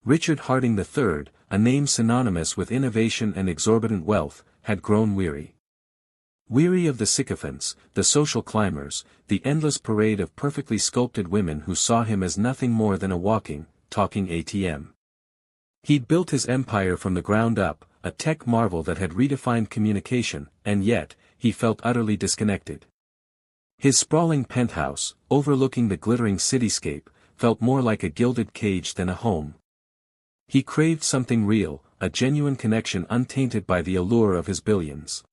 Richard Harding III, a name synonymous with innovation and exorbitant wealth, had grown weary. Weary of the sycophants, the social climbers, the endless parade of perfectly sculpted women who saw him as nothing more than a walking, talking ATM. He'd built his empire from the ground up, a tech marvel that had redefined communication, and yet, he felt utterly disconnected. His sprawling penthouse, overlooking the glittering cityscape, felt more like a gilded cage than a home. He craved something real, a genuine connection untainted by the allure of his billions.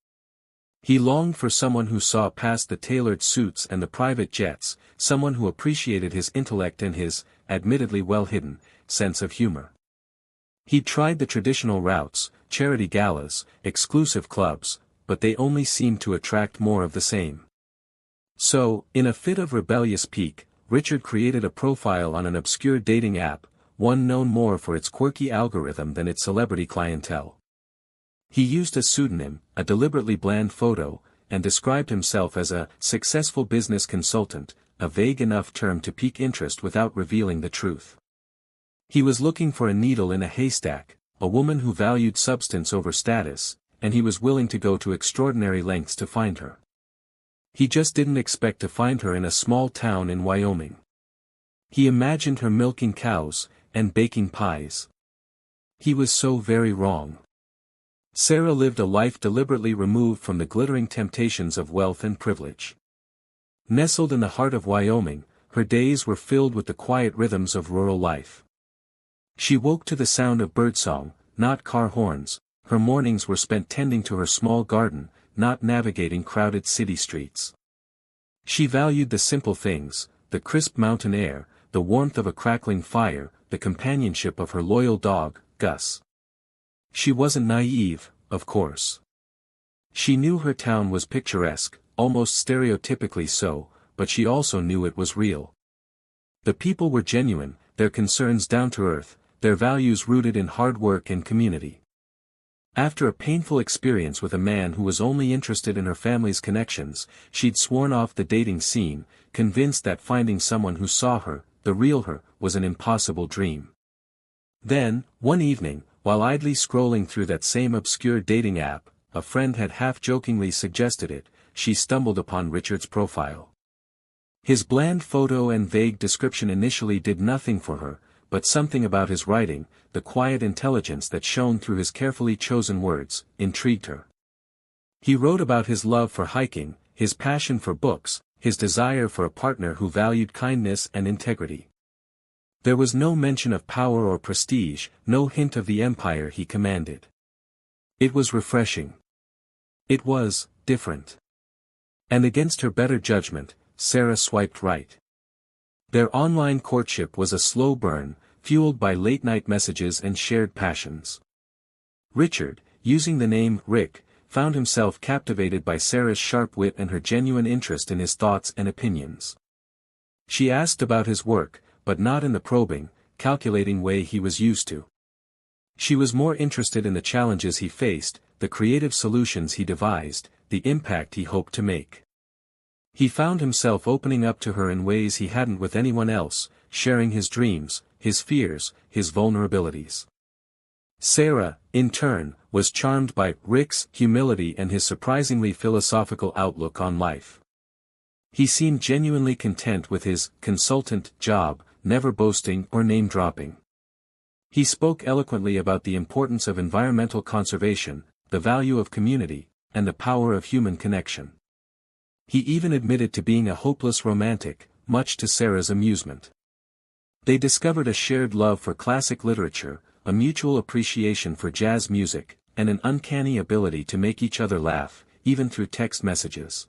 He longed for someone who saw past the tailored suits and the private jets, someone who appreciated his intellect and his, admittedly well-hidden, sense of humor. He'd tried the traditional routes, charity galas, exclusive clubs, but they only seemed to attract more of the same. So, in a fit of rebellious pique, Richard created a profile on an obscure dating app, one known more for its quirky algorithm than its celebrity clientele. He used a pseudonym, a deliberately bland photo, and described himself as a successful business consultant, a vague enough term to pique interest without revealing the truth. He was looking for a needle in a haystack, a woman who valued substance over status, and he was willing to go to extraordinary lengths to find her. He just didn't expect to find her in a small town in Wyoming. He imagined her milking cows, and baking pies. He was so very wrong. Sarah lived a life deliberately removed from the glittering temptations of wealth and privilege. Nestled in the heart of Wyoming, her days were filled with the quiet rhythms of rural life. She woke to the sound of birdsong, not car horns. Her mornings were spent tending to her small garden, not navigating crowded city streets. She valued the simple things, the crisp mountain air, the warmth of a crackling fire, the companionship of her loyal dog, Gus. She wasn't naive, of course. She knew her town was picturesque, almost stereotypically so, but she also knew it was real. The people were genuine, their concerns down to earth, their values rooted in hard work and community. After a painful experience with a man who was only interested in her family's connections, she'd sworn off the dating scene, convinced that finding someone who saw her, the real her, was an impossible dream. Then, one evening, while idly scrolling through that same obscure dating app, a friend had half-jokingly suggested it, she stumbled upon Richard's profile. His bland photo and vague description initially did nothing for her, but something about his writing, the quiet intelligence that shone through his carefully chosen words, intrigued her. He wrote about his love for hiking, his passion for books, his desire for a partner who valued kindness and integrity. There was no mention of power or prestige, no hint of the empire he commanded. It was refreshing. It was different. And against her better judgment, Sarah swiped right. Their online courtship was a slow burn, fueled by late-night messages and shared passions. Richard, using the name Rick, found himself captivated by Sarah's sharp wit and her genuine interest in his thoughts and opinions. She asked about his work, but not in the probing, calculating way he was used to. She was more interested in the challenges he faced, the creative solutions he devised, the impact he hoped to make. He found himself opening up to her in ways he hadn't with anyone else, sharing his dreams, his fears, his vulnerabilities. Sarah, in turn, was charmed by Rick's humility and his surprisingly philosophical outlook on life. He seemed genuinely content with his consultant job, never boasting or name-dropping. He spoke eloquently about the importance of environmental conservation, the value of community, and the power of human connection. He even admitted to being a hopeless romantic, much to Sarah's amusement. They discovered a shared love for classic literature, a mutual appreciation for jazz music, and an uncanny ability to make each other laugh, even through text messages.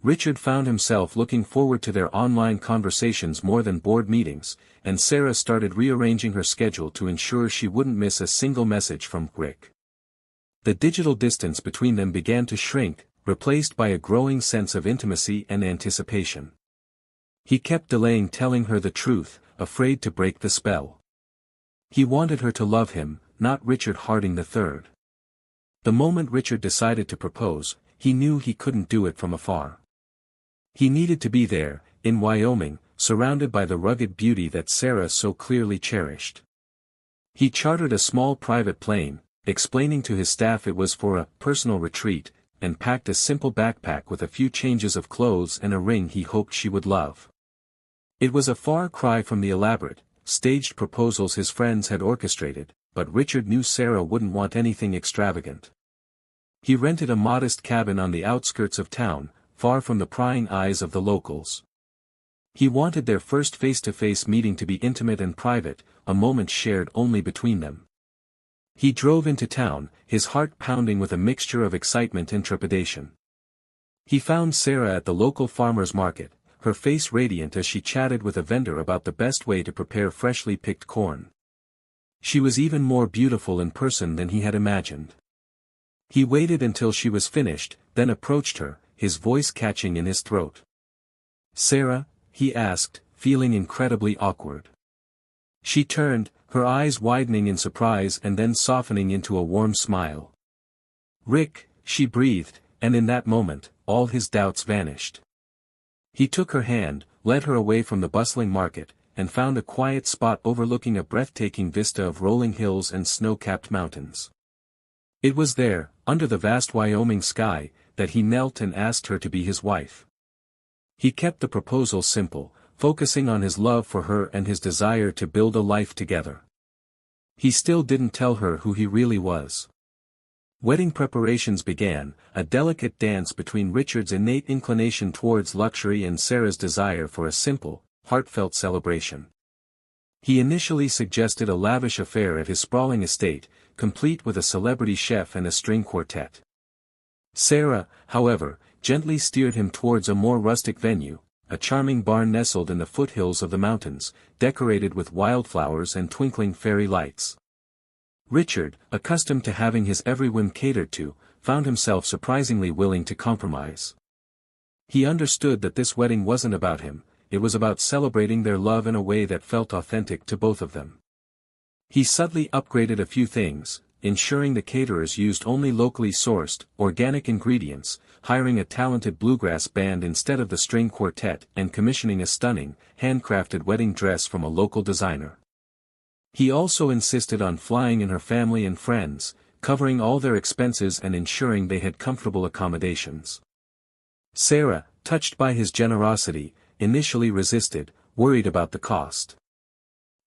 Richard found himself looking forward to their online conversations more than board meetings, and Sarah started rearranging her schedule to ensure she wouldn't miss a single message from Rick. The digital distance between them began to shrink, replaced by a growing sense of intimacy and anticipation. He kept delaying telling her the truth, afraid to break the spell. He wanted her to love him, not Richard Harding III. The moment Richard decided to propose, he knew he couldn't do it from afar. He needed to be there, in Wyoming, surrounded by the rugged beauty that Sarah so clearly cherished. He chartered a small private plane, explaining to his staff it was for a personal retreat, and packed a simple backpack with a few changes of clothes and a ring he hoped she would love. It was a far cry from the elaborate, staged proposals his friends had orchestrated, but Richard knew Sarah wouldn't want anything extravagant. He rented a modest cabin on the outskirts of town, far from the prying eyes of the locals. He wanted their first face-to-face meeting to be intimate and private, a moment shared only between them. He drove into town, his heart pounding with a mixture of excitement and trepidation. He found Sarah at the local farmer's market, her face radiant as she chatted with a vendor about the best way to prepare freshly picked corn. She was even more beautiful in person than he had imagined. He waited until she was finished, then approached her, his voice catching in his throat. "Sarah?" he asked, feeling incredibly awkward. She turned, her eyes widening in surprise and then softening into a warm smile. "Rick," she breathed, and in that moment, all his doubts vanished. He took her hand, led her away from the bustling market, and found a quiet spot overlooking a breathtaking vista of rolling hills and snow-capped mountains. It was there, under the vast Wyoming sky, that he knelt and asked her to be his wife. He kept the proposal simple, focusing on his love for her and his desire to build a life together. He still didn't tell her who he really was. Wedding preparations began, a delicate dance between Richard's innate inclination towards luxury and Sarah's desire for a simple, heartfelt celebration. He initially suggested a lavish affair at his sprawling estate, complete with a celebrity chef and a string quartet. Sarah, however, gently steered him towards a more rustic venue, a charming barn nestled in the foothills of the mountains, decorated with wildflowers and twinkling fairy lights. Richard, accustomed to having his every whim catered to, found himself surprisingly willing to compromise. He understood that this wedding wasn't about him, it was about celebrating their love in a way that felt authentic to both of them. He subtly upgraded a few things, ensuring the caterers used only locally sourced, organic ingredients, hiring a talented bluegrass band instead of the string quartet and commissioning a stunning, handcrafted wedding dress from a local designer. He also insisted on flying in her family and friends, covering all their expenses and ensuring they had comfortable accommodations. Sarah, touched by his generosity, initially resisted, worried about the cost.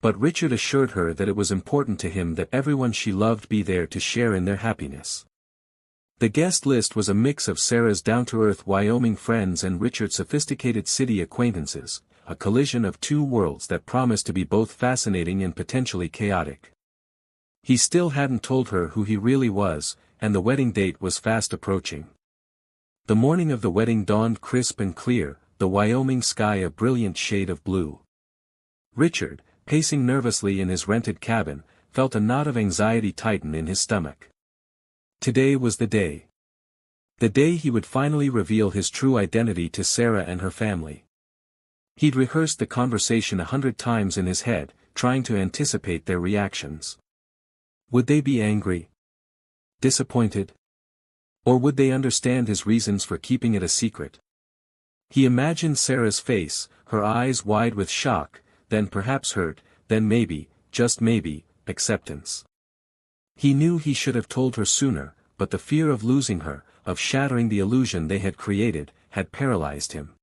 But Richard assured her that it was important to him that everyone she loved be there to share in their happiness. The guest list was a mix of Sarah's down-to-earth Wyoming friends and Richard's sophisticated city acquaintances, a collision of two worlds that promised to be both fascinating and potentially chaotic. He still hadn't told her who he really was, and the wedding date was fast approaching. The morning of the wedding dawned crisp and clear, the Wyoming sky a brilliant shade of blue. Richard, pacing nervously in his rented cabin, felt a knot of anxiety tighten in his stomach. Today was the day. The day he would finally reveal his true identity to Sarah and her family. He'd rehearsed the conversation 100 times in his head, trying to anticipate their reactions. Would they be angry? Disappointed? Or would they understand his reasons for keeping it a secret? He imagined Sarah's face, her eyes wide with shock, then perhaps hurt, then maybe, just maybe, acceptance. He knew he should have told her sooner, but the fear of losing her, of shattering the illusion they had created, had paralyzed him.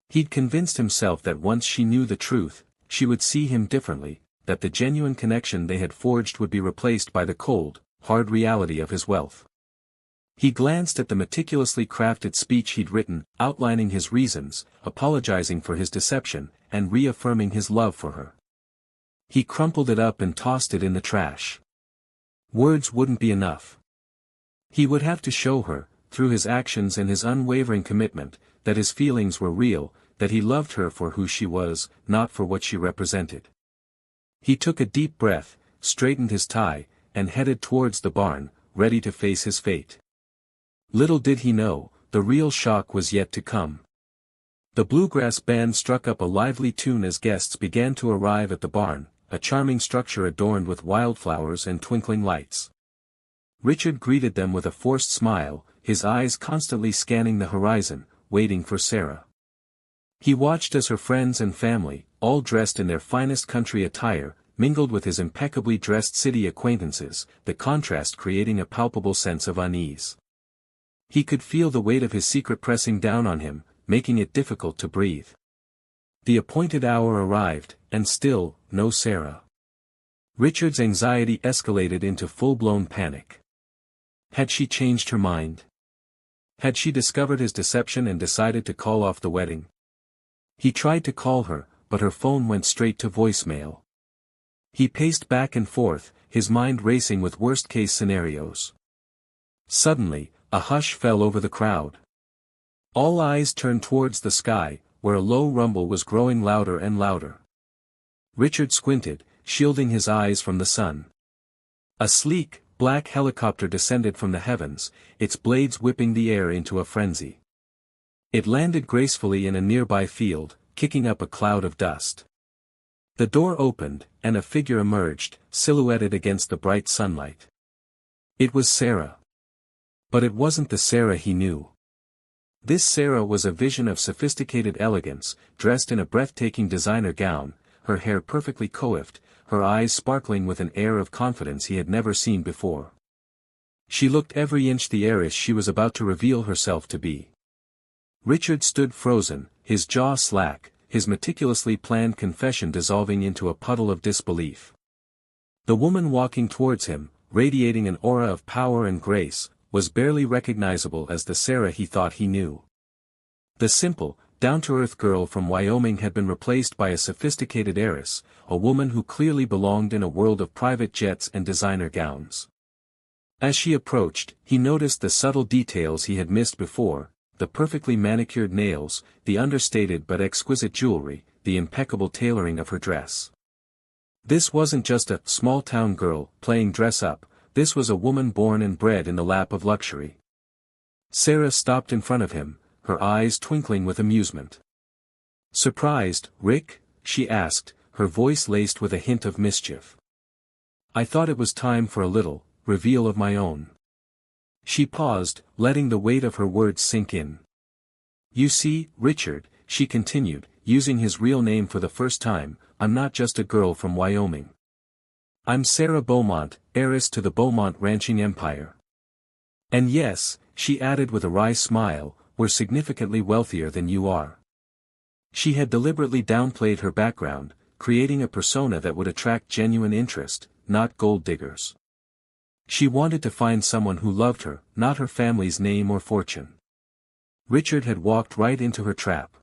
He'd convinced himself that once she knew the truth, she would see him differently, that the genuine connection they had forged would be replaced by the cold, hard reality of his wealth. He glanced at the meticulously crafted speech he'd written, outlining his reasons, apologizing for his deception, and reaffirming his love for her. He crumpled it up and tossed it in the trash. Words wouldn't be enough. He would have to show her, through his actions and his unwavering commitment, that his feelings were real, that he loved her for who she was, not for what she represented. He took a deep breath, straightened his tie, and headed towards the barn, ready to face his fate. Little did he know, the real shock was yet to come. The bluegrass band struck up a lively tune as guests began to arrive at the barn, a charming structure adorned with wildflowers and twinkling lights. Richard greeted them with a forced smile, his eyes constantly scanning the horizon, waiting for Sarah. He watched as her friends and family, all dressed in their finest country attire, mingled with his impeccably dressed city acquaintances, the contrast creating a palpable sense of unease. He could feel the weight of his secret pressing down on him, making it difficult to breathe. The appointed hour arrived, and still, no Sarah. Richard's anxiety escalated into full-blown panic. Had she changed her mind? Had she discovered his deception and decided to call off the wedding? He tried to call her, but her phone went straight to voicemail. He paced back and forth, his mind racing with worst-case scenarios. Suddenly, a hush fell over the crowd. All eyes turned towards the sky, where a low rumble was growing louder and louder. Richard squinted, shielding his eyes from the sun. A sleek, black helicopter descended from the heavens, its blades whipping the air into a frenzy. It landed gracefully in a nearby field, kicking up a cloud of dust. The door opened, and a figure emerged, silhouetted against the bright sunlight. It was Sarah. But it wasn't the Sarah he knew. This Sarah was a vision of sophisticated elegance, dressed in a breathtaking designer gown, her hair perfectly coiffed, her eyes sparkling with an air of confidence he had never seen before. She looked every inch the heiress she was about to reveal herself to be. Richard stood frozen, his jaw slack, his meticulously planned confession dissolving into a puddle of disbelief. The woman walking towards him, radiating an aura of power and grace, was barely recognizable as the Sarah he thought he knew. The simple, down-to-earth girl from Wyoming had been replaced by a sophisticated heiress, a woman who clearly belonged in a world of private jets and designer gowns. As she approached, he noticed the subtle details he had missed before, the perfectly manicured nails, the understated but exquisite jewelry, the impeccable tailoring of her dress. This wasn't just a small-town girl playing dress-up, this was a woman born and bred in the lap of luxury. Sarah stopped in front of him, her eyes twinkling with amusement. "Surprised, Rick?" she asked, her voice laced with a hint of mischief. "I thought it was time for a little reveal of my own." She paused, letting the weight of her words sink in. "You see, Richard," she continued, using his real name for the first time, "I'm not just a girl from Wyoming. I'm Sarah Beaumont, heiress to the Beaumont ranching empire. And yes," she added with a wry smile, "we're significantly wealthier than you are." She had deliberately downplayed her background, creating a persona that would attract genuine interest, not gold diggers. She wanted to find someone who loved her, not her family's name or fortune. Richard had walked right into her trap.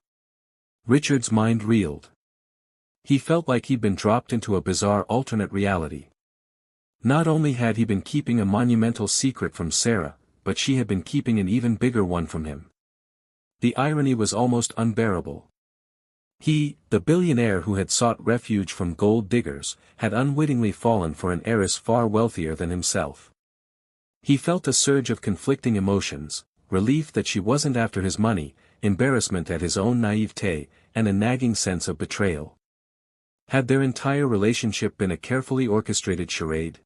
Richard's mind reeled. He felt like he'd been dropped into a bizarre alternate reality. Not only had he been keeping a monumental secret from Sarah, but she had been keeping an even bigger one from him. The irony was almost unbearable. He, the billionaire who had sought refuge from gold diggers, had unwittingly fallen for an heiress far wealthier than himself. He felt a surge of conflicting emotions, relief that she wasn't after his money, embarrassment at his own naivete, and a nagging sense of betrayal. Had their entire relationship been a carefully orchestrated charade?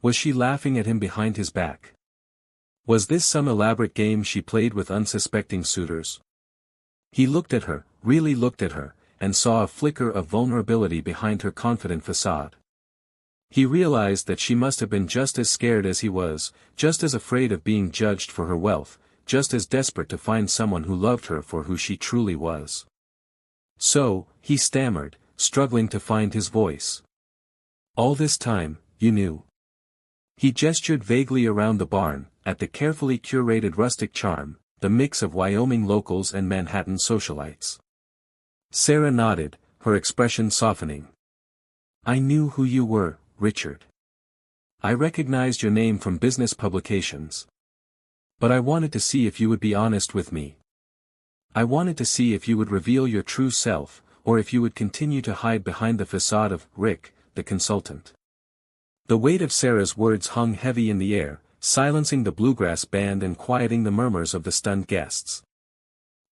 Was she laughing at him behind his back? Was this some elaborate game she played with unsuspecting suitors? He looked at her, really looked at her, and saw a flicker of vulnerability behind her confident facade. He realized that she must have been just as scared as he was, just as afraid of being judged for her wealth, just as desperate to find someone who loved her for who she truly was. "So," he stammered, struggling to find his voice. "All this time, you knew." He gestured vaguely around the barn, at the carefully curated rustic charm, the mix of Wyoming locals and Manhattan socialites. Sarah nodded, her expression softening. "I knew who you were, Richard. I recognized your name from business publications. But I wanted to see if you would be honest with me. I wanted to see if you would reveal your true self, or if you would continue to hide behind the facade of Rick, the consultant." The weight of Sarah's words hung heavy in the air, silencing the bluegrass band and quieting the murmurs of the stunned guests.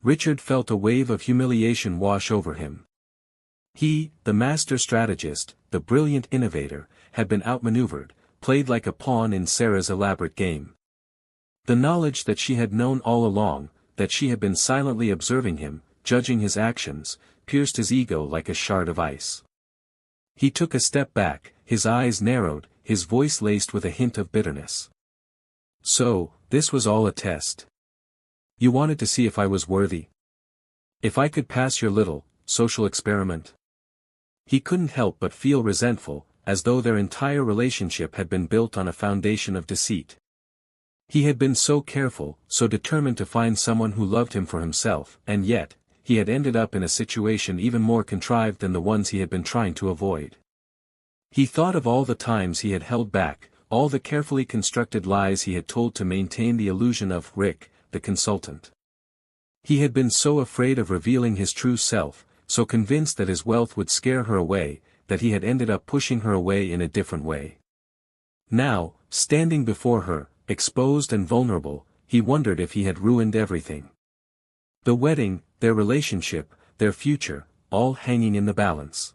Richard felt a wave of humiliation wash over him. He, the master strategist, the brilliant innovator, had been outmaneuvered, played like a pawn in Sarah's elaborate game. The knowledge that she had known all along, that she had been silently observing him, judging his actions, pierced his ego like a shard of ice. He took a step back, his eyes narrowed, his voice laced with a hint of bitterness. So, this was all a test. You wanted to see if I was worthy? If I could pass your little, social experiment? He couldn't help but feel resentful, as though their entire relationship had been built on a foundation of deceit. He had been so careful, so determined to find someone who loved him for himself, and yet, he had ended up in a situation even more contrived than the ones he had been trying to avoid. He thought of all the times he had held back, all the carefully constructed lies he had told to maintain the illusion of Rick, the consultant. He had been so afraid of revealing his true self, so convinced that his wealth would scare her away, that he had ended up pushing her away in a different way. Now, standing before her, exposed and vulnerable, he wondered if he had ruined everything. The wedding, their relationship, their future, all hanging in the balance.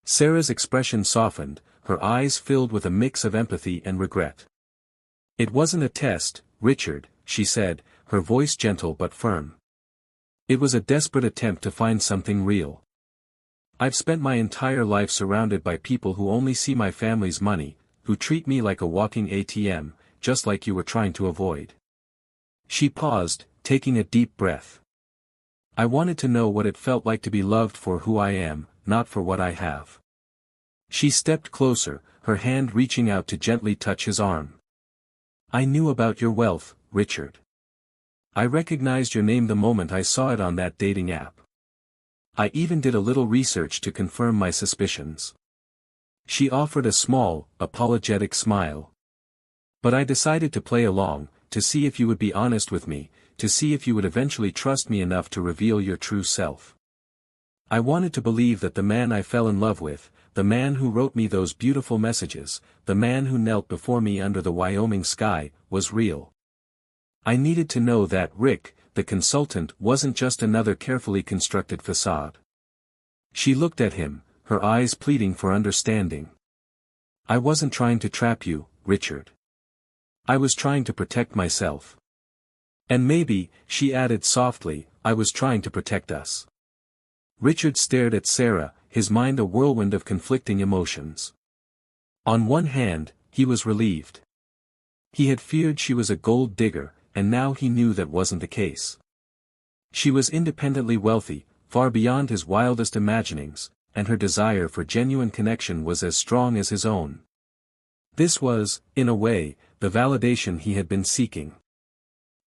Sarah's expression softened, her eyes filled with a mix of empathy and regret. It wasn't a test, Richard, she said, her voice gentle but firm. It was a desperate attempt to find something real. I've spent my entire life surrounded by people who only see my family's money, who treat me like a walking ATM, just like you were trying to avoid. She paused, taking a deep breath. I wanted to know what it felt like to be loved for who I am, not for what I have. She stepped closer, her hand reaching out to gently touch his arm. I knew about your wealth, Richard. I recognized your name the moment I saw it on that dating app. I even did a little research to confirm my suspicions. She offered a small, apologetic smile. But I decided to play along, to see if you would be honest with me, to see if you would eventually trust me enough to reveal your true self. I wanted to believe that the man I fell in love with, the man who wrote me those beautiful messages, the man who knelt before me under the Wyoming sky, was real. I needed to know that Rick, the consultant, wasn't just another carefully constructed facade. She looked at him, her eyes pleading for understanding. I wasn't trying to trap you, Richard. I was trying to protect myself. And maybe, she added softly, I was trying to protect us. Richard stared at Sarah, his mind a whirlwind of conflicting emotions. On one hand, he was relieved. He had feared she was a gold digger, and now he knew that wasn't the case. She was independently wealthy, far beyond his wildest imaginings, and her desire for genuine connection was as strong as his own. This was, in a way, the validation he had been seeking.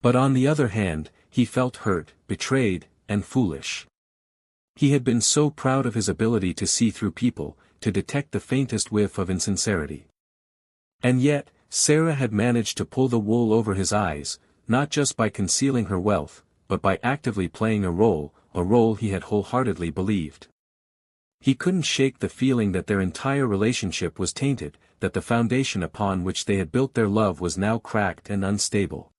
But on the other hand, he felt hurt, betrayed, and foolish. He had been so proud of his ability to see through people, to detect the faintest whiff of insincerity. And yet, Sarah had managed to pull the wool over his eyes, not just by concealing her wealth, but by actively playing a role he had wholeheartedly believed. He couldn't shake the feeling that their entire relationship was tainted, that the foundation upon which they had built their love was now cracked and unstable.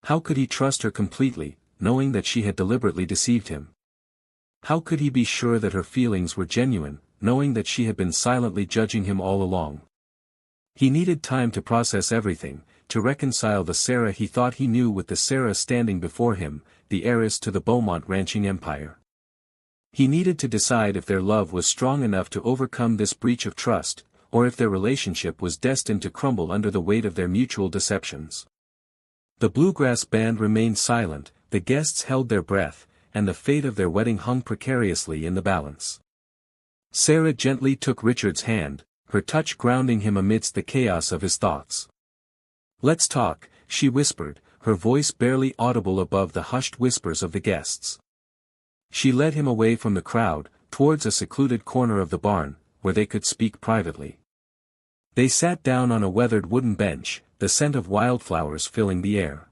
How could he trust her completely, knowing that she had deliberately deceived him? How could he be sure that her feelings were genuine, knowing that she had been silently judging him all along? He needed time to process everything, to reconcile the Sarah he thought he knew with the Sarah standing before him, the heiress to the Beaumont ranching empire. He needed to decide if their love was strong enough to overcome this breach of trust, or if their relationship was destined to crumble under the weight of their mutual deceptions. The bluegrass band remained silent, the guests held their breath, and the fate of their wedding hung precariously in the balance. Sarah gently took Richard's hand, her touch grounding him amidst the chaos of his thoughts. Let's talk, she whispered, her voice barely audible above the hushed whispers of the guests. She led him away from the crowd, towards a secluded corner of the barn, where they could speak privately. They sat down on a weathered wooden bench, the scent of wildflowers filling the air.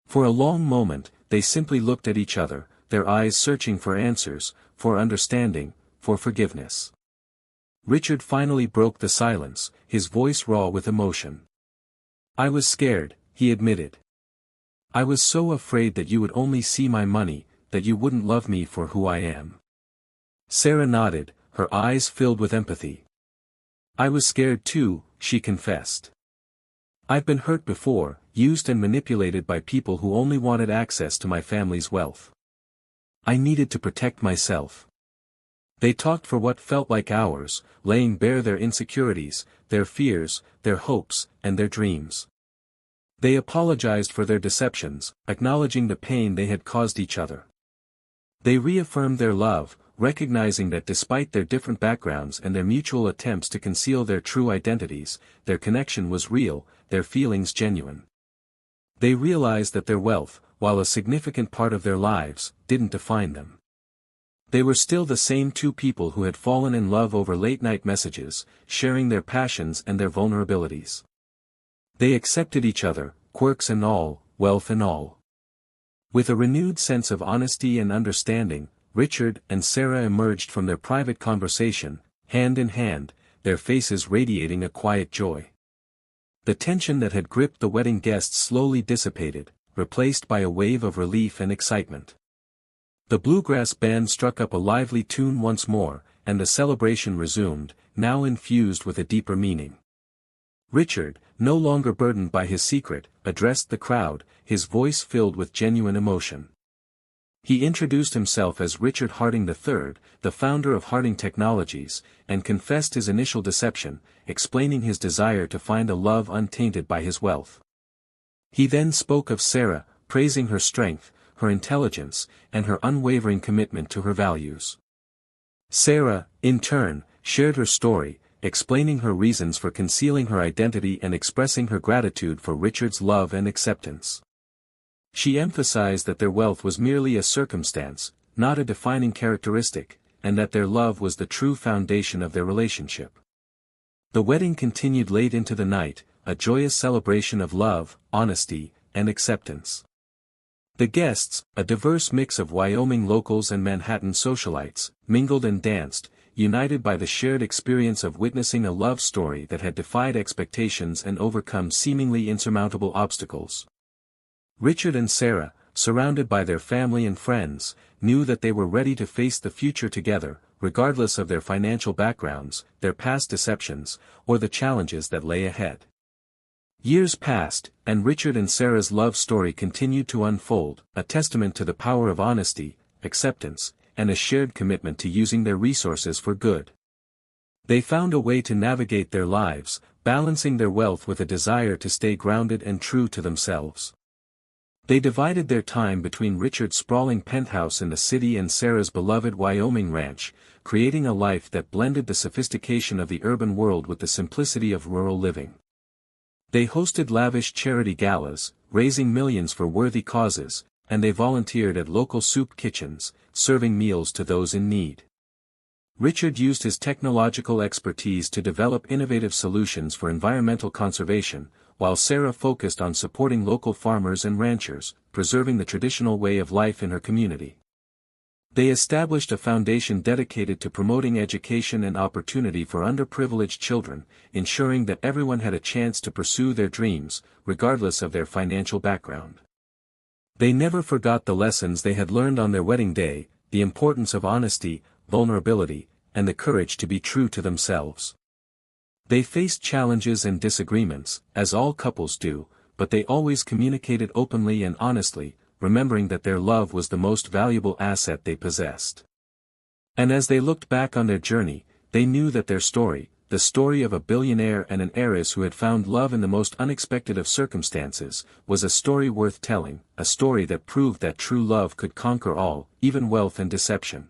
For a long moment, they simply looked at each other, their eyes searching for answers, for understanding, for forgiveness. Richard finally broke the silence, his voice raw with emotion. I was scared, he admitted. I was so afraid that you would only see my money, that you wouldn't love me for who I am. Sarah nodded, her eyes filled with empathy. I was scared too, she confessed. I've been hurt before, used and manipulated by people who only wanted access to my family's wealth. I needed to protect myself. They talked for what felt like hours, laying bare their insecurities, their fears, their hopes, and their dreams. They apologized for their deceptions, acknowledging the pain they had caused each other. They reaffirmed their love, recognizing that despite their different backgrounds and their mutual attempts to conceal their true identities, their connection was real, their feelings genuine. They realized that their wealth, while a significant part of their lives, didn't define them. They were still the same two people who had fallen in love over late-night messages, sharing their passions and their vulnerabilities. They accepted each other, quirks and all, wealth and all. With a renewed sense of honesty and understanding, Richard and Sarah emerged from their private conversation, hand in hand, their faces radiating a quiet joy. The tension that had gripped the wedding guests slowly dissipated, replaced by a wave of relief and excitement. The bluegrass band struck up a lively tune once more, and the celebration resumed, now infused with a deeper meaning. Richard, no longer burdened by his secret, addressed the crowd, his voice filled with genuine emotion. He introduced himself as Richard Harding III, the founder of Harding Technologies, and confessed his initial deception, explaining his desire to find a love untainted by his wealth. He then spoke of Sarah, praising her strength, her intelligence, and her unwavering commitment to her values. Sarah, in turn, shared her story, explaining her reasons for concealing her identity and expressing her gratitude for Richard's love and acceptance. She emphasized that their wealth was merely a circumstance, not a defining characteristic, and that their love was the true foundation of their relationship. The wedding continued late into the night, a joyous celebration of love, honesty, and acceptance. The guests, a diverse mix of Wyoming locals and Manhattan socialites, mingled and danced, united by the shared experience of witnessing a love story that had defied expectations and overcome seemingly insurmountable obstacles. Richard and Sarah, surrounded by their family and friends, knew that they were ready to face the future together, regardless of their financial backgrounds, their past deceptions, or the challenges that lay ahead. Years passed, and Richard and Sarah's love story continued to unfold, a testament to the power of honesty, acceptance, and a shared commitment to using their resources for good. They found a way to navigate their lives, balancing their wealth with a desire to stay grounded and true to themselves. They divided their time between Richard's sprawling penthouse in the city and Sarah's beloved Wyoming ranch, creating a life that blended the sophistication of the urban world with the simplicity of rural living. They hosted lavish charity galas, raising millions for worthy causes, and they volunteered at local soup kitchens, serving meals to those in need. Richard used his technological expertise to develop innovative solutions for environmental conservation, while Sarah focused on supporting local farmers and ranchers, preserving the traditional way of life in her community. They established a foundation dedicated to promoting education and opportunity for underprivileged children, ensuring that everyone had a chance to pursue their dreams, regardless of their financial background. They never forgot the lessons they had learned on their wedding day, the importance of honesty, vulnerability, and the courage to be true to themselves. They faced challenges and disagreements, as all couples do, but they always communicated openly and honestly, remembering that their love was the most valuable asset they possessed. And as they looked back on their journey, they knew that their story, the story of a billionaire and an heiress who had found love in the most unexpected of circumstances, was a story worth telling, a story that proved that true love could conquer all, even wealth and deception.